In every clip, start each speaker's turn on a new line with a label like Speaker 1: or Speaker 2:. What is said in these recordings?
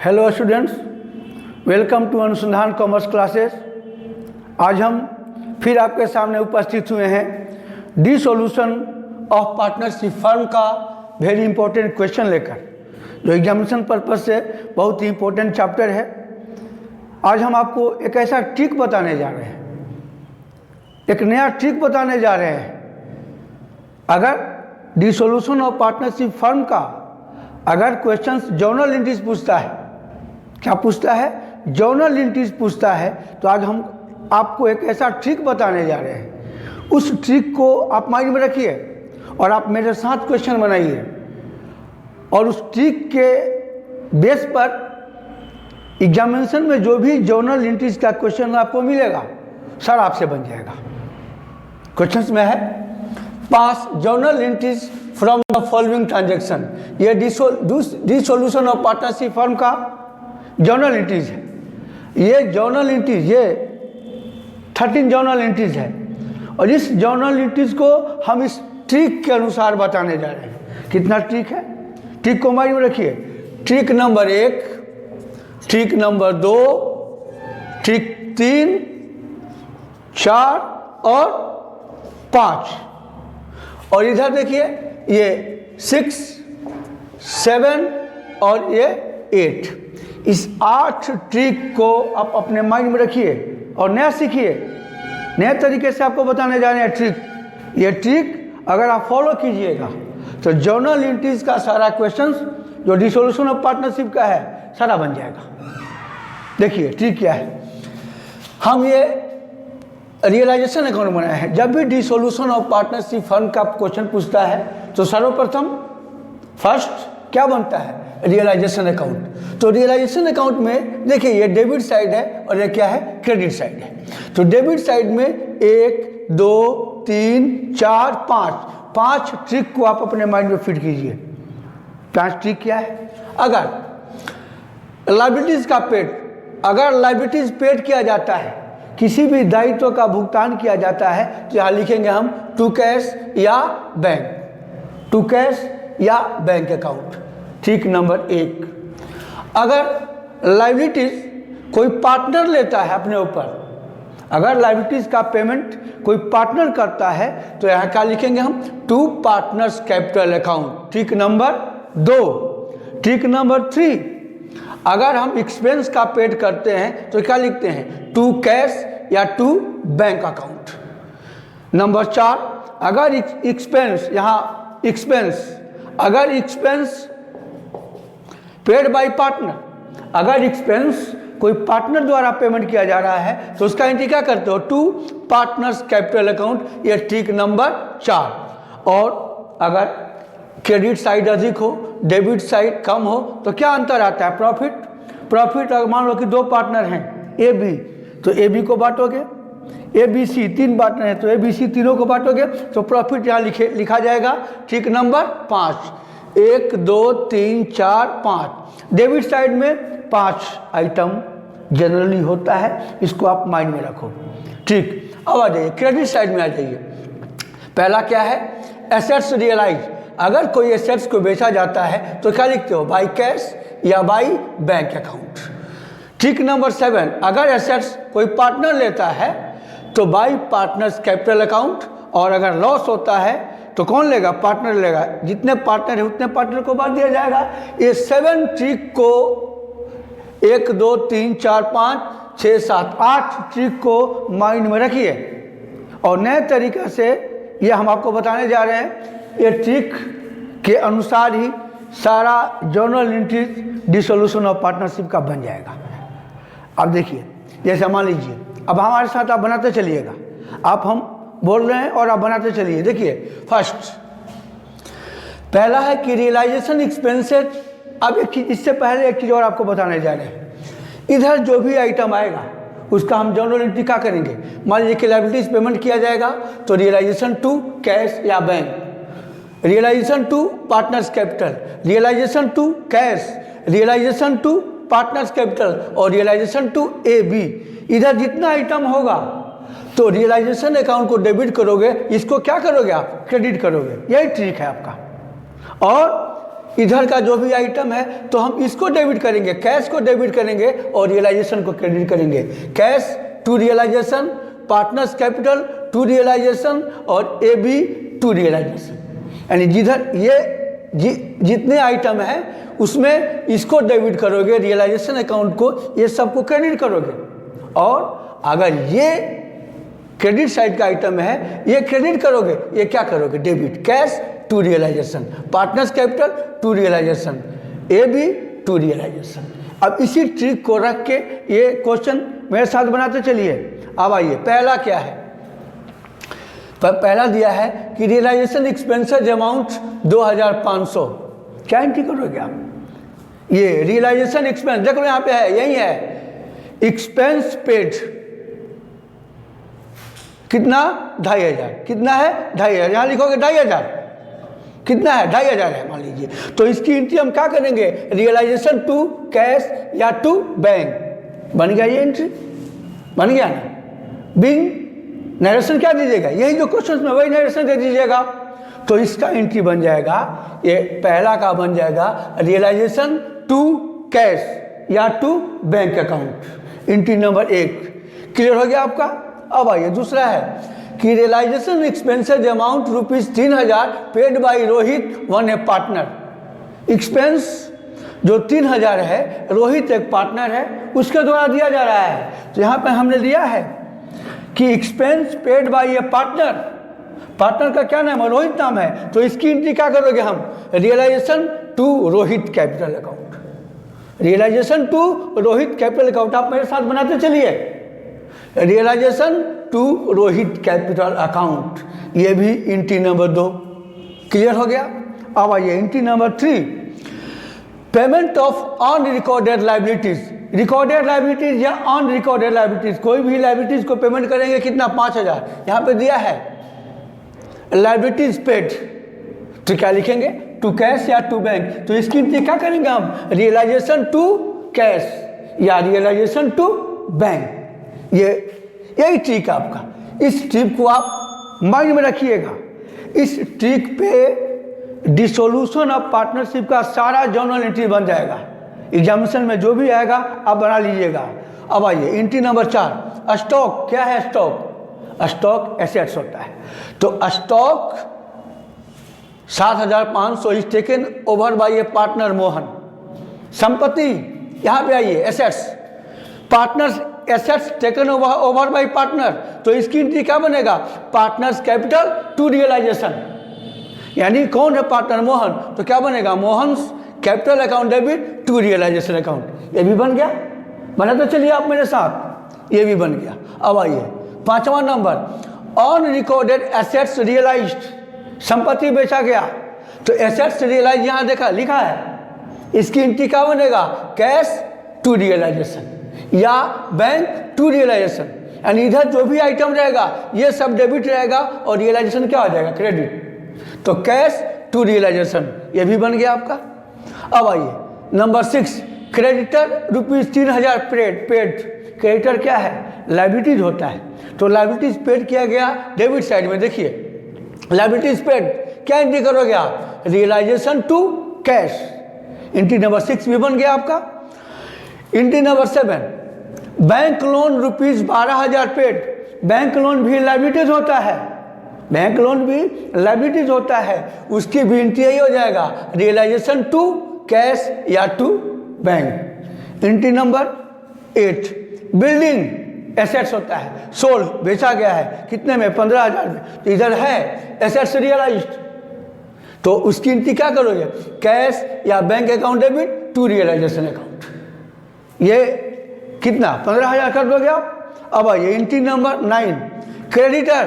Speaker 1: Hello students, welcome to अनुसंधान commerce classes. आज हम फिर आपके सामने उपस्थित हुए हैं डिसोल्यूशन ऑफ पार्टनरशिप फर्म का वेरी इंपॉर्टेंट क्वेश्चन लेकर, जो एग्जामिनेशन पर्पज से बहुत ही इंपॉर्टेंट चैप्टर है। आज हम आपको एक ऐसा ट्रिक बताने जा रहे हैं, एक नया ट्रिक बताने जा रहे हैं। अगर डिसोल्यूशन ऑफ पार्टनरशिप फर्म का अगर क्वेश्चंस जर्नल एंट्रीज पूछता है, क्या पूछता है? जर्नल एंट्रीज पूछता है, तो आज हम आपको एक ऐसा ट्रिक बताने जा रहे हैं। उस ट्रिक को आप माइंड में रखिए और आप मेरे साथ क्वेश्चन बनाइए, और उस ट्रिक के बेस पर एग्जामिनेशन में जो भी जर्नल एंट्रीज का क्वेश्चन आपको मिलेगा, सर आपसे बन जाएगा। क्वेश्चंस में है पास journal entries from the following transaction. ये डिसोल्यूशन ऑफ पार्टनरशिप फर्म का जर्नल एंट्रीज है। ये जर्नल एंट्रीज, ये 13 जर्नल एंट्रीज है, और इस जर्नल एंट्रीज को हम इस ट्रिक के अनुसार बताने जा रहे हैं। कितना ट्रिक है? ट्रिक को माइंड में रखिए। Trick number 1, trick number 2, trick 3, 4 और 5, और इधर देखिए ये 6, 7 और ये 8। इस 8 ट्रिक को आप अपने माइंड में रखिए और नया सीखिए। नए तरीके से आपको बताने जा रहे हैं ट्रिक। ये ट्रिक अगर आप फॉलो कीजिएगा तो जर्नल एंट्रीज का सारा क्वेश्चंस जो डिसोल्यूशन ऑफ पार्टनरशिप का है सारा बन जाएगा। देखिए ट्रिक क्या है। हम ये रियलाइजेशन अकाउंट बनाए हैं। जब भी डिसोल्यूशन ऑफ पार्टनरशिप फर्म का क्वेश्चन पूछता है तो सर्वप्रथम फर्स्ट क्या बनता है? Realisation account. तो रियलाइजेशन अकाउंट में देखिए ये डेबिट साइड है और ये क्या है? क्रेडिट साइड है। तो डेबिट साइड में 1, 2, 3, 4, 5 ट्रिक को आप अपने माइंड में फिट कीजिए। 5 ट्रिक क्या है? अगर लायबिलिटीज का पेड, अगर लायबिलिटीज पेड किया जाता है, किसी भी दायित्व का भुगतान किया जाता है, तो यहाँ लिखेंगे हम टू कैश या बैंक, टू कैश या बैंक अकाउंट। ट्रिक नंबर 1, अगर लायबिलिटीज कोई पार्टनर लेता है अपने ऊपर, अगर लायबिलिटीज का पेमेंट कोई पार्टनर करता है, तो यहाँ क्या लिखेंगे हम? To partners capital account. Trick number 2। Trick number 3, अगर हम एक्सपेंस का पेड करते हैं तो क्या लिखते हैं? टू कैश या टू बैंक अकाउंट। नंबर 4, अगर एक्सपेंस, यहाँ एक्सपेंस, अगर एक्सपेंस पेड बाय पार्टनर, अगर एक्सपेंस कोई पार्टनर द्वारा पेमेंट किया जा रहा है तो उसका एंट्री क्या करते हो? To partners capital account. ये ट्रिक नंबर 4। और अगर क्रेडिट साइड अधिक हो, डेबिट साइड कम हो, तो क्या अंतर आता है? प्रॉफिट अगर मान लो कि 2 पार्टनर हैं ए बी, तो ए बी को बांटोगे, ए बी सी 3 पार्टनर हैं तो ए बी सी तीनों को बांटोगे, तो प्रॉफिट यहाँ लिखा जाएगा। Trick number 5। 1, 2, 3, 4, 5। डेबिट साइड में 5 आइटम जनरली होता है, इसको आप माइंड में रखो। ठीक, अब आ जाइए क्रेडिट साइड में आ जाइए। पहला क्या है? Assets realise. अगर कोई एसेट्स को बेचा जाता है तो क्या लिखते हो? बाई कैश या by bank account. Trick number 7, अगर एसेट्स कोई पार्टनर लेता है तो बाई पार्टनर्स कैपिटल अकाउंट, और अगर लॉस होता है तो कौन लेगा? पार्टनर लेगा। जितने पार्टनर है उतने पार्टनर को बांट दिया जाएगा। ये 7 ट्रिक को 1, 2, 3, 4, 5, 6, 7, 8 ट्रिक को माइंड में रखिए, और नए तरीके से ये हम आपको बताने जा रहे हैं। ये ट्रिक के अनुसार ही सारा journal entries dissolution of partnership का बन जाएगा। अब देखिए, जैसे मान लीजिए, अब हमारे साथ आप बनाते चलिएगा। आप हम बोल रहे हैं और आप बनाते चलिए। देखिए फर्स्ट, पहला है कि रियलाइजेशन एक्सपेंसेस। अब इससे पहले एक चीज़ और आपको बताने जा रहे हैं। इधर जो भी आइटम आएगा उसका हम जर्नल एंट्री क्या करेंगे? मान लीजिए कि लायबिलिटीज पेमेंट किया जाएगा तो रियलाइजेशन टू कैश या bank, realisation to partners capital, realisation to cash, realisation to partners capital और रियलाइजेशन टू ए बी। इधर जितना आइटम होगा तो रियलाइजेशन अकाउंट को डेबिट करोगे, इसको क्या करोगे? आप क्रेडिट करोगे। यही ट्रिक है आपका। और इधर का जो भी आइटम है तो हम इसको डेबिट करेंगे, कैश को डेबिट करेंगे और रियलाइजेशन को क्रेडिट करेंगे। Cash to realisation, partners capital to realisation और AB टू रियलाइजेशन। यानी जिधर ये जितने आइटम हैं उसमें इसको डेबिट करोगे, रियलाइजेशन अकाउंट को, ये सबको क्रेडिट करोगे। और अगर ये क्रेडिट साइड का आइटम है ये क्रेडिट करोगे, ये क्या करोगे, debit. Cash to realisation, partners capital to realisation, AB to realisation. अब इसी ट्रिक को रख के ये क्वेश्चन मेरे साथ बनाते चलिए। अब आइए, पहला क्या है, पहला दिया है कि रियलाइजेशन एक्सपेंसेस अमाउंट 2500। क्या एंट्री करोगे आप, ये रियलाइजेशन एक्सपेंस देखो यहाँ पे है, यही है, एक्सपेंस पेड कितना 2500, कितना है 2500, यहाँ लिखोगे 2500, कितना है 2500 है मान लीजिए। तो इसकी एंट्री हम क्या करेंगे, रियलाइजेशन टू कैश या टू बैंक। बन गया ये एंट्री, बन गया ना। बिंग नरेशन क्या दीजिएगा, यही जो क्वेश्चन में वही नरेशन दे दीजिएगा। तो इसका एंट्री बन जाएगा, ये पहला का बन जाएगा रियलाइजेशन टू कैश या to bank account, entry number 1। Clear हो गया आपका। अब आइए दूसरा है कि realisation expenses amount ₹3000 paid by Rohit one a partner. Expense जो 3000 है, रोहित एक पार्टनर है, उसके द्वारा दिया जा रहा है। तो यहाँ पे हमने दिया है कि expense paid bye a partner, partner का क्या नाम है, रोहित नाम है। तो इसकी एंट्री क्या करोगे हम, realisation to Rohit capital account, realisation to Rohit capital account. आप मेरे साथ बनाते चलिए, realisation to Rohit capital account, ये भी एंट्री नंबर 2। क्लियर हो गया। अब आइए entry number 3, payment of unrecorded liabilities. Recorded liabilities या अनरिकॉर्डेड लाइबिलिटीज, कोई भी लाइबिलिटीज को पेमेंट करेंगे कितना, 5000। यहाँ पे दिया है लाइबिलिटीज पेड, तो क्या लिखेंगे, टू कैश या टू बैंक। तो इसकी एंट्री क्या करेंगे हम, रियलाइजेशन टू कैश या रियलाइजेशन टू बैंक। ये यही ट्रिक है आपका। इस ट्रिक को आप माइंड में रखिएगा। इस ट्रिक पे डिसोल्यूशन ऑफ पार्टनरशिप का सारा जर्नल एंट्री बन जाएगा। एग्जामिनेशन में जो भी आएगा आप बना लीजिएगा। अब आइए एंट्री नंबर 4, स्टॉक। क्या है स्टॉक, स्टॉक एसेट्स होता है। तो stock 7500 is taken over bye a partner Mohan. संपत्ति, यहाँ पे आइए, assets, partners assets taken over by partner. तो इसकी एंट्री क्या बनेगा, पार्टनर्स कैपिटल टू रियलाइजेशन। यानी कौन है पार्टनर, मोहन। तो क्या बनेगा, Mohan's capital account debit to realisation account. ये भी बन गया, बना तो चलिए आप मेरे साथ, ये भी बन गया। अब आइए 5वां नंबर, अनरिकॉर्डेड एसेट्स रियलाइज्ड। संपत्ति बेचा गया तो एसेट्स रियलाइज यहाँ देखा लिखा है, इसकी एंट्री क्या बनेगा, कैश टू रियलाइजेशन या बैंक टू रियलाइजेशन। यानी इधर जो भी आइटम रहेगा ये सब डेबिट रहेगा और रियलाइजेशन क्या हो जाएगा, क्रेडिट। तो कैश टू रियलाइजेशन, ये भी बन गया आपका। अब आइए नंबर 6, क्रेडिटर ₹3000 पेड। क्रेडिटर क्या है, लाइबिलिटीज होता है। तो लाइबिलिटीज पेड किया गया डेबिट साइड में, देखिए लाइबिलिटीज पेड, क्या एंट्री करोगे आप, realisation to cash. Entry number 6 भी बन गया आपका। Entry number 7, bank loan ₹12000 paid. Bank loan भी लाइबिलिटीज होता है, बैंक लोन भी लाइबिलिटीज होता है, उसकी भी एंट्री यही हो जाएगा, रियलाइजेशन टू कैश या to bank. Entry number 8, building assets होता है, सोल्ड बेचा गया है, कितने में, 15000 में। तो इधर है एसेट्स रियलाइज्ड, तो उसकी एंट्री क्या करोगे, कैश या bank account debit to realisation account. ये कितना, 15000 कर दोगे आप। अब आइए एंट्री नंबर 9, क्रेडिटर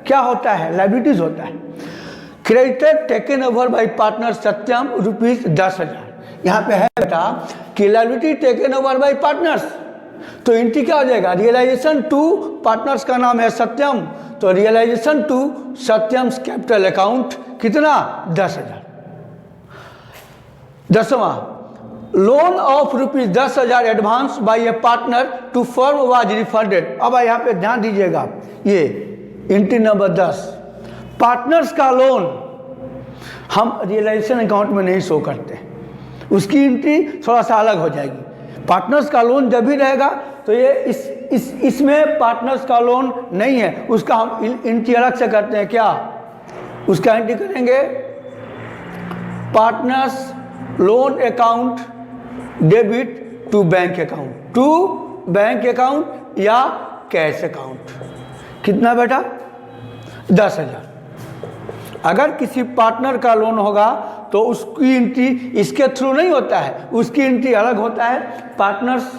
Speaker 1: क्या होता है, लाइबिलिटीज होता है। Creditor taken over by partner Satyam ₹10,000। यहाँ पे है बेटा कि liability taken over by partners, तो एंट्री क्या हो जाएगा, रियलाइजेशन टू, पार्टनर्स का नाम है सत्यम, तो realisation to Satyam's capital account, कितना, 10,000। 10वां, loan of ₹10,000 advance by a partner to firm was refunded. अब यहाँ पे ध्यान दीजिएगा, ये एंट्री नंबर 10, पार्टनर्स का लोन हम रियलाइजेशन अकाउंट में नहीं शो करते, उसकी एंट्री थोड़ा सा अलग हो जाएगी। पार्टनर्स का लोन जब भी रहेगा तो ये इसमें पार्टनर्स का लोन नहीं है, उसका हम एंट्री अलग से करते हैं। क्या उसका एंट्री करेंगे? Partners loan account debit to bank account, to bank account या कैश अकाउंट। कितना बेटा? 10,000। अगर किसी पार्टनर का लोन होगा तो उसकी एंट्री इसके थ्रू नहीं होता है, उसकी एंट्री अलग होता है, partners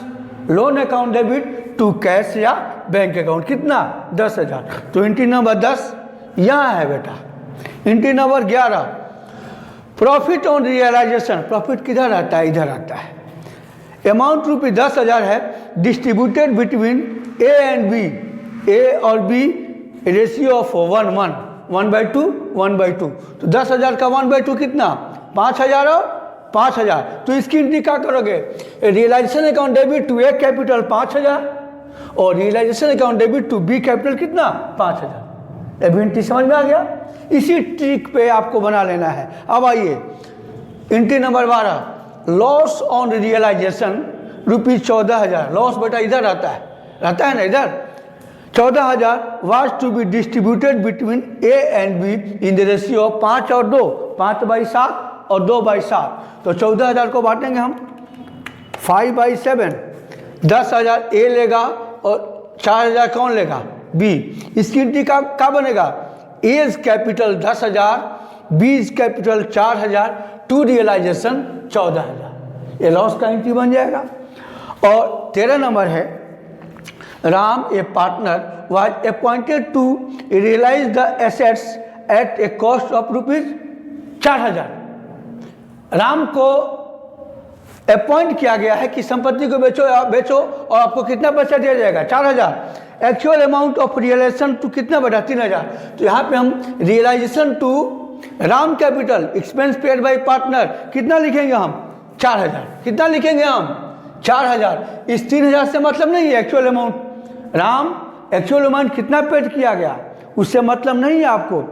Speaker 1: loan account debit to cash या बैंक अकाउंट। कितना? 10,000। तो एंट्री नंबर 10 यहाँ है बेटा। Entry number 11 profit on realisation. Profit किधर आता है? इधर आता है। अमाउंट रुपये 10,000 है, distributed between A and B, A और बी रेशियो ऑफ 1:1, 1/2, 1/2। तो 10,000 का 1/2 कितना? 5,000 और 5,000। तो इसकी एंट्री क्या करोगे? Realisation account debit to A capital 5,000 और realisation account debit to B capital कितना? 5,000। अभी एंट्री समझ में आ गया? इसी ट्रिक पे आपको बना लेना है। अब आइए entry number 12 loss on realisation ₹14,000। Loss बेटा इधर आता है ना, इधर 14,000 was to be distributed between A and B in the ratio of 5 और 2, 5/7 और 2/7। तो 14,000 को बांटेंगे हम 5/7। 10,000 ए लेगा और 4,000 कौन लेगा? बी। इसकी एंट्री का बनेगा? एज कैपिटल 10,000, बीज कैपिटल 4,000, टू रियलाइजेशन 14,000। ये लॉस का एंट्री बन जाएगा। और 13 नंबर है Ram a partner was appointed to realise the assets at a cost of ₹4,000। Ram को अपॉइंट किया गया है कि संपत्ति को बेचो और आपको कितना पैसा दिया जाएगा? 4,000। Actual amount of realisation to कितना बेटा? 3,000। तो यहाँ पे हम realisation to Ram capital expense paid by partner कितना लिखेंगे हम? 4,000। कितना लिखेंगे हम? 4,000। इस 3,000 से मतलब नहीं है actual amount. Ram actual amount कितना पेड किया गया उससे मतलब नहीं है आपको।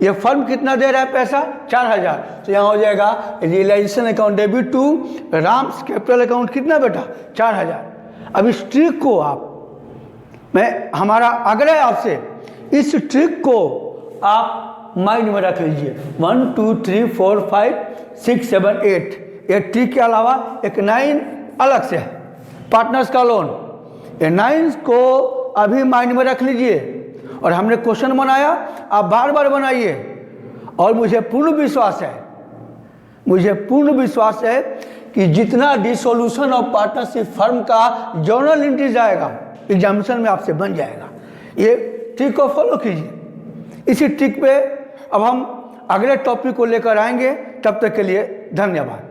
Speaker 1: ये फर्म कितना दे रहा है पैसा? 4,000। तो यहाँ हो जाएगा realisation account debit to Ram's capital account कितना बेटा? 4,000। अब इस ट्रिक को हमारा आग्रह है आपसे, इस ट्रिक को आप माइंड में रख लीजिए। 1 2 3 4 5 6 7 8। ये ट्रिक के अलावा एक 9 अलग से है, पार्टनर्स का लोन। ये 9 को अभी माइंड में रख लीजिए और हमने क्वेश्चन बनाया, आप बार बार बनाइए। और मुझे पूर्ण विश्वास है कि जितना डिसोल्यूशन ऑफ पार्टनरशिप फर्म का जर्नल एंट्री जाएगा एग्जामिनेशन में आपसे बन जाएगा। ये ट्रिक को फॉलो कीजिए। इसी ट्रिक पे अब हम अगले टॉपिक को लेकर आएंगे। तब तक के लिए धन्यवाद।